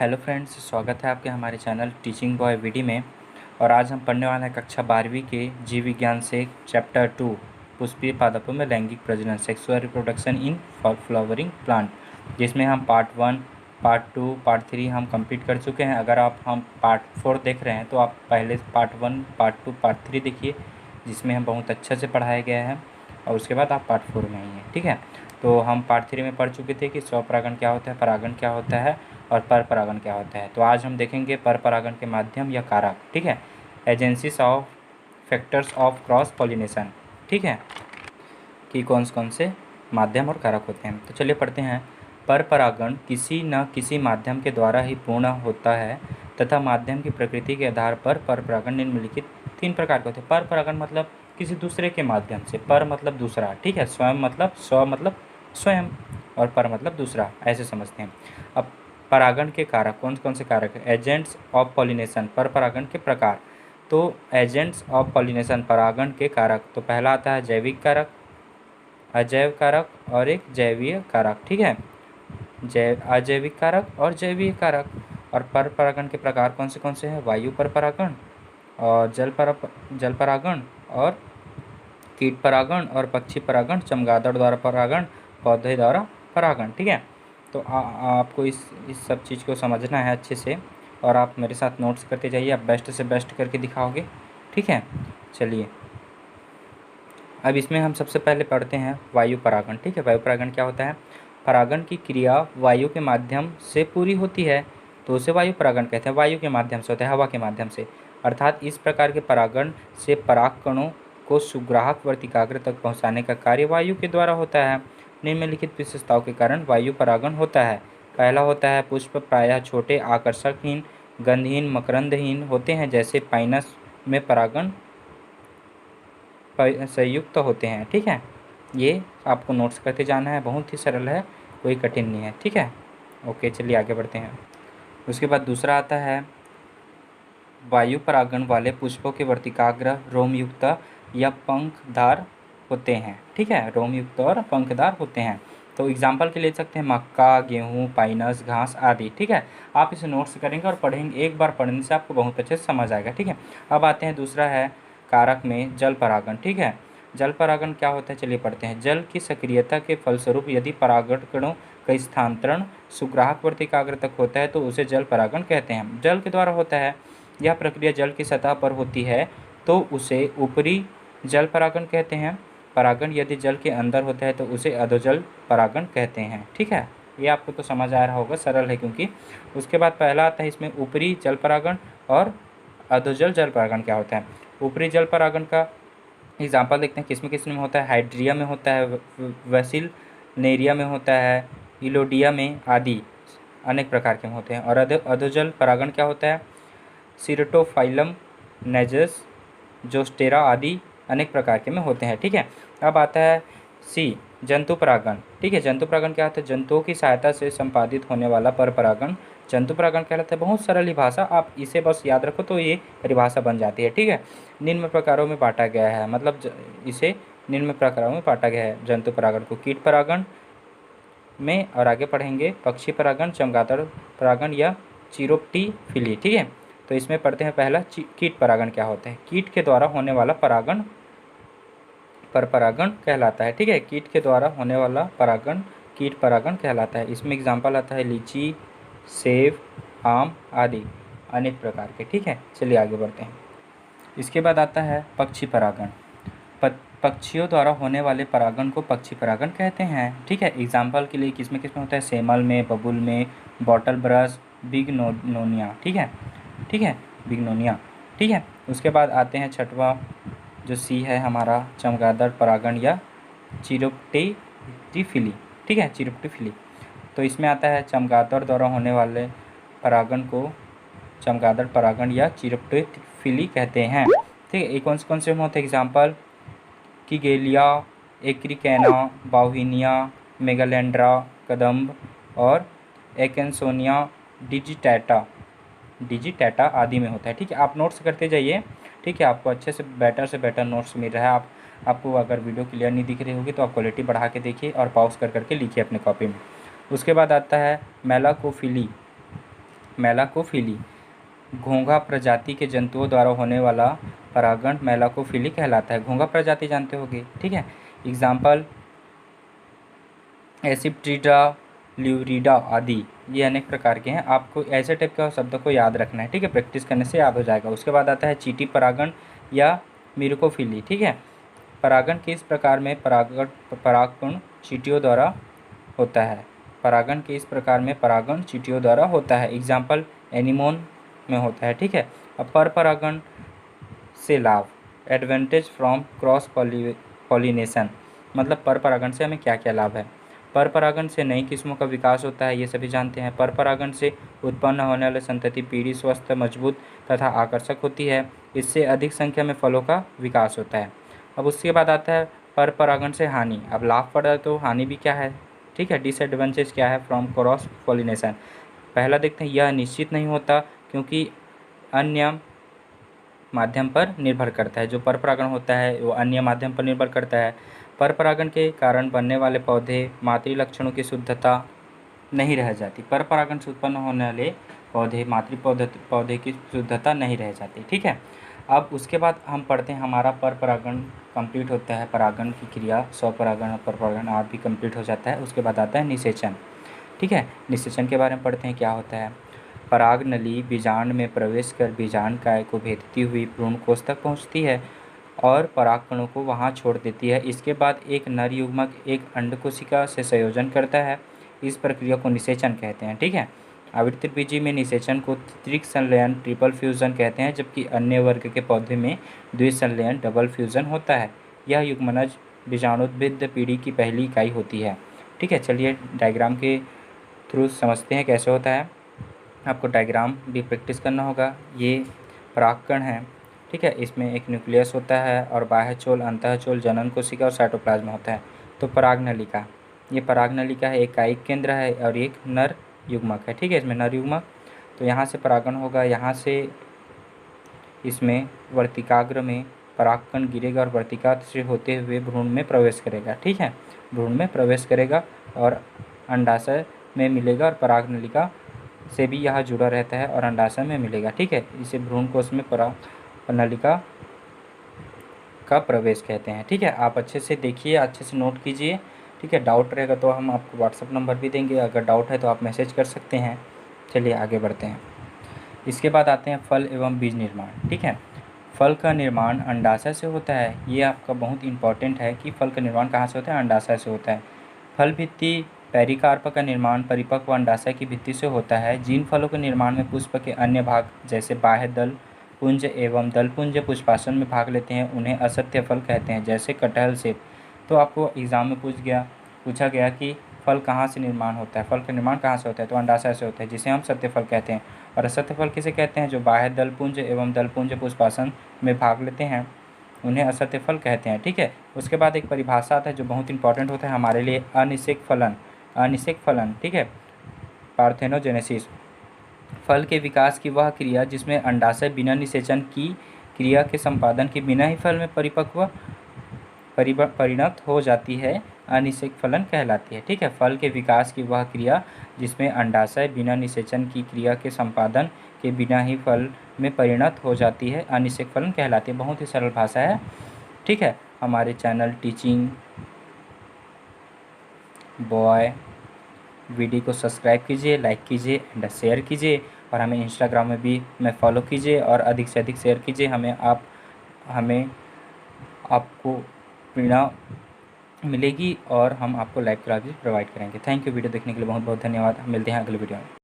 Hello friends, स्वागत है आपके हमारे चैनल टीचिंग बॉय वीडी में। और आज हम पढ़ने वाले हैं कक्षा 12वीं के जीव विज्ञान से चैप्टर 2 पुष्पीय पादपों में लैंगिक प्रजनन sexual reproduction in flowering plant, जिसमें हम पार्ट 1, पार्ट 2, पार्ट 3 हम कंप्लीट कर चुके हैं। अगर हम पार्ट 4 देख रहे हैं तो आप पहले पार्ट 1, पार्ट 2, पार्ट 3 देखिए, जिसमें हम बहुत अच्छे से पढ़ाया गया है, और उसके बाद आप पार्ट 4 में आइए। ठीक है, तो हम पार्ट 3 में पढ़ चुके थे कि स्वपरागण क्या होता है, परागण क्या होता है और पर परागण क्या होता है। तो आज हम देखेंगे पर परागण के माध्यम या कारक। ठीक है, agencies of factors of cross pollination. ठीक है, कि कौन से माध्यम और कारक होते हैं। तो चलिए पढ़ते हैं। पर परागण किसी न किसी माध्यम के द्वारा ही पूर्ण होता है तथा माध्यम की प्रकृति के आधार पर परागण निम्नलिखित 3 प्रकार के होते हैं। पर परागण मतलब किसी दूसरे के माध्यम से, पर मतलब दूसरा। ठीक है, स्वयं मतलब स्व मतलब स्वयं, और पर मतलब दूसरा, ऐसे समझते हैं। अब परागण के कारक कौन से कारक है। एजेंट्स ऑफ पॉलिनेशन, पर परागण के प्रकार। तो एजेंट्स ऑफ पॉलिनेशन परागण के कारक, तो पहला आता है जैविक कारक, अजैव कारक और एक जैवीय कारक। ठीक है, अजैविक कारक और जैवीय कारक। और पर परागण के प्रकार कौन से हैं। वायु पर परागण और जल परागण और कीट परागण और पक्षी परागण, चमगादड़ द्वारा परागण, पौधे द्वारा परागण। ठीक है, तो आपको इस सब चीज़ को समझना है अच्छे से, और आप मेरे साथ नोट्स करते जाइए। आप बेस्ट से बेस्ट करके दिखाओगे। ठीक है, चलिए अब इसमें हम सबसे पहले पढ़ते हैं वायु परागण। ठीक है, वायु परागण क्या होता है। परागण की क्रिया वायु के माध्यम से पूरी होती है तो उसे वायु परागण कहते हैं। वायु के माध्यम से होता है, हवा के माध्यम से। अर्थात इस प्रकार के परागण से पराग कणों को सुग्राहक वर्तिकाग्र तक पहुँचाने का कार्य वायु के द्वारा होता है। निम्नलिखित विशेषताओं के कारण वायु परागण होता है। पहला होता है पुष्प प्रायः छोटे, आकर्षकहीन, गंधहीन, मकरंदहीन होते हैं, जैसे पाइनस में परागण संयुक्त होते हैं। ठीक है, ये आपको नोट्स करते जाना है, बहुत ही सरल है, कोई कठिन नहीं है। ठीक है, ओके, चलिए आगे बढ़ते हैं। उसके बाद दूसरा आता है वायु परागण वाले पुष्पों के वर्तिकाग्र रोमयुक्त या पंखदार होते हैं। ठीक है, रोमयुक्त और पंखदार होते हैं। तो एग्जाम्पल के ले सकते हैं मक्का, गेहूँ, पाइनस, घास आदि। ठीक है, आप इसे नोट्स करेंगे और पढ़ेंगे, एक बार पढ़ने से आपको बहुत अच्छे से समझ आएगा। ठीक है, अब आते हैं दूसरा है कारक में जल परागण। ठीक है, जल परागण क्या होता है, चलिए पढ़ते हैं। जल की सक्रियता के फलस्वरूप यदि परागण कणों का स्थानांतरण सुग्राहक वर्तिकाग्र तक होता है तो उसे जल परागण कहते हैं। जल के द्वारा होता है, यह प्रक्रिया जल की सतह पर होती है तो उसे ऊपरी जल परागण कहते हैं। परागण यदि जल के अंदर होता है तो उसे अधोजल परागण कहते हैं। ठीक है, ये आपको तो समझ आ रहा होगा, सरल है क्योंकि। उसके बाद पहला आता है इसमें ऊपरी जल परागण और अधोजल जल परागण क्या होता है। ऊपरी जल परागण का एग्जाम्पल देखते हैं, किस में होता है। हाइड्रिया में होता है, वेसिलनेरिया में होता है, इलोडिया में आदि अनेक प्रकार के होते हैं। और अधोजल परागण क्या होता है। सिरटोफाइलम, नेजस, जोस्टेरा आदि अनेक प्रकार के में होते हैं। ठीक है, अब आता है सी जंतु परागण। ठीक है, जंतु परागण क्या होता है। जंतुओं की सहायता से संपादित होने वाला पर परागण जंतु परागण कहलाता है। बहुत सरल ही भाषा, आप इसे बस याद रखो तो ये परिभाषा बन जाती है। ठीक है, निम्न प्रकारों में बांटा गया है, मतलब इसे निम्न प्रकारों में बांटा गया है जंतु परागण को। कीट परागण में, और आगे पढ़ेंगे पक्षी परागण, चमगादड़ परागण या चिरोप्टिफिली। ठीक है, तो इसमें पढ़ते हैं पहला कीट परागण क्या होता है। कीट के द्वारा होने वाला परागण पर परागण कहलाता है। ठीक है, कीट के द्वारा होने वाला परागण कीट परागण कहलाता है। इसमें एग्जाम्पल आता है लीची, सेब, आम आदि अनेक प्रकार के। ठीक है, चलिए आगे बढ़ते हैं। इसके बाद आता है पक्षी परागण। पक्षियों द्वारा होने वाले परागण को पक्षी परागण कहते हैं। ठीक है, एग्जाम्पल के लिए किसमें होता है। सेमल में, बबूल में, बॉटल ब्रश, बिगनोनिया। ठीक है, बिगनोनिया। ठीक है, उसके बाद आते हैं छठवां जो सी है हमारा, चमगादड़ परागण या चिरोप्टिफिली। ठीक है, चिरोप्टिफिली। तो इसमें आता है चमगादड़ द्वारा होने वाले परागण को चमगादड़ परागण या चिरोप्टिफिली कहते हैं। ठीक है, ये कौन से होते हैं एग्जाम्पल, किगेलिया, एक्रिकैना, बाउहिनिया, मेगालेंड्रा, कदम्ब और एकेंसोनिया डिजिटैटा आदि में होता है। ठीक है, आप नोट्स करते जाइए। ठीक है, आपको अच्छे से बेटर नोट्स मिल रहा है। आपको अगर वीडियो क्लियर नहीं दिख रही होगी तो आप क्वालिटी बढ़ा के देखिए और पॉज करके लिखिए अपने कॉपी में। उसके बाद आता है मेलाकोफिली। घोंघा प्रजाति के जंतुओं द्वारा होने वाला परागण मेलाकोफिली कहलाता है। घोंघा प्रजाति जानते होगे, ठीक है। एग्जाम्पल एसिप्ट्रिडा, ल्यूरिडा आदि, ये अनेक प्रकार के हैं। आपको ऐसे टाइप के शब्दों को याद रखना है, ठीक है, प्रैक्टिस करने से याद हो जाएगा। उसके बाद आता है चीटी परागण या मिरकोफिली, ठीक है। परागण किस प्रकार में परागण चींटियों द्वारा होता है। परागण किस प्रकार में परागण चींटियों द्वारा होता है। एग्जाम्पल एनिमोन में होता है, ठीक है। अब पर परागण से लाभ, एडवांटेज फ्रॉम क्रॉस पॉलिनेशन, मतलब पर परागण से हमें क्या क्या लाभ है। पर परागण से नई किस्मों का विकास होता है, ये सभी जानते हैं। पर परागण से उत्पन्न होने वाले संतति पीढ़ी स्वस्थ, मजबूत तथा आकर्षक होती है। इससे अधिक संख्या में फलों का विकास होता है। अब उसके बाद आता है पर परागण से हानि। अब लाभ पड़ा तो हानि भी क्या है, ठीक है, डिसएडवांटेज क्या है फ्रॉम क्रॉस पॉलिनेशन। पहला देखते हैं, यह निश्चित नहीं होता क्योंकि अन्य माध्यम पर निर्भर करता है। जो पर परागण होता है वो अन्य माध्यम पर निर्भर करता है। पर परागण के कारण बनने वाले पौधे मातृ लक्षणों की शुद्धता नहीं रह जाती। पर परागण से उत्पन्न होने वाले पौधे मातृ पौधे की शुद्धता नहीं रह जाती, ठीक है। अब उसके बाद हम पढ़ते हैं हमारा पर परागण कंप्लीट होता है, परागण की क्रिया स्वपरागण पर परागण आप भी कंप्लीट हो जाता है। उसके बाद आता है निषेचन, ठीक है। निषेचन के बारे में पढ़ते हैं क्या होता है। पराग नली बीजांड में प्रवेश कर बीजांड काय को भेदती हुई भ्रूण कोष तक पहुँचती है और परागकणों को वहाँ छोड़ देती है। इसके बाद एक नर युग्मक एक अंडकोशिका से संयोजन करता है। इस प्रक्रिया को निषेचन कहते हैं, ठीक है। आवृत्तिबीजी में निषेचन को त्रिक संलयन ट्रिपल फ्यूजन कहते हैं, जबकि अन्य वर्ग के पौधे में द्विसंलयन डबल फ्यूजन होता है। यह युग्मनज बीजाणुद्भिद पीढ़ी की पहली इकाई होती है, ठीक है। चलिए डायग्राम के थ्रू समझते हैं कैसे होता है। आपको डायग्राम भी प्रैक्टिस करना होगा। ये परागकण है, ठीक है। इसमें एक न्यूक्लियस होता है और बाह्यचोल, अंतःचोल, जनन कोशिका और साइटोप्लाज्म होता है। तो परागनलिका, ये परागनलिका है, एक कायिक केंद्र है और एक नर युग्मक है, ठीक है। इसमें नर युग्मक, तो यहाँ से परागण होगा, यहाँ से इसमें वर्तिकाग्र में परागकण गिरेगा और वर्तिका से होते हुए भ्रूण में प्रवेश करेगा, ठीक है। भ्रूण में प्रवेश करेगा और अंडाशय में मिलेगा और परागनलिका से भी यह जुड़ा रहता है और अंडाशय में मिलेगा, ठीक है। इसे भ्रूण कोश में परागनलिका का प्रवेश कहते हैं, ठीक है। आप अच्छे से देखिए, अच्छे से नोट कीजिए, ठीक है। डाउट रहेगा तो हम आपको व्हाट्सएप नंबर भी देंगे, अगर डाउट है तो आप मैसेज कर सकते हैं। चलिए आगे बढ़ते हैं। इसके बाद आते हैं फल एवं बीज निर्माण, ठीक है। फल का निर्माण अंडाशय से होता है। ये आपका बहुत इंपॉर्टेंट है कि फल का निर्माण कहाँ से होता है, अंडाशय से होता है। फल भित्ति पेरिकार्प का निर्माण परिपक्व अंडाशय की भित्ति से होता है। जिन फलों के निर्माण में पुष्प के अन्य भाग जैसे बाह्य दल पुंज एवं दलपुंज पुष्पासन में भाग लेते हैं उन्हें असत्य फल कहते हैं, जैसे कटहल, सेब। तो आपको एग्जाम में पूछा गया कि फल कहाँ से निर्माण होता है, फल का निर्माण कहाँ से होता है, तो अंडाशय से होता है, जिसे हम सत्य फल कहते हैं। और असत्य फल किसे कहते हैं, जो बाह्य दलपुंज एवं दलपुंज पुष्पासन में भाग लेते हैं उन्हें असत्य फल कहते हैं, ठीक है। उसके बाद एक परिभाषा आता है जो बहुत इंपॉर्टेंट होता है हमारे लिए, अनिषेक फलन। अनिषेक फलन, ठीक है, पार्थेनोजेनेसिस। फल के विकास की वह क्रिया जिसमें अंडाशय बिना निषेचन की क्रिया के संपादन के बिना ही फल में परिणत हो जाती है, अनिषेक फलन कहलाती है, ठीक है। फल के विकास की वह क्रिया जिसमें अंडाशय बिना निषेचन की क्रिया के संपादन के बिना ही फल में परिणत हो जाती है, अनिषेक फलन कहलाती है। बहुत ही सरल भाषा है, ठीक है। हमारे चैनल टीचिंग बॉय वीडियो को सब्सक्राइब कीजिए, लाइक कीजिए एंड शेयर कीजिए, और हमें इंस्टाग्राम में भी फॉलो कीजिए और अधिक से अधिक शेयर कीजिए। हमें आपको प्रेरणा मिलेगी और हम आपको लाइव क्लास भी प्रोवाइड करेंगे। थैंक यू, वीडियो देखने के लिए बहुत बहुत धन्यवाद। मिलते हैं अगले वीडियो में।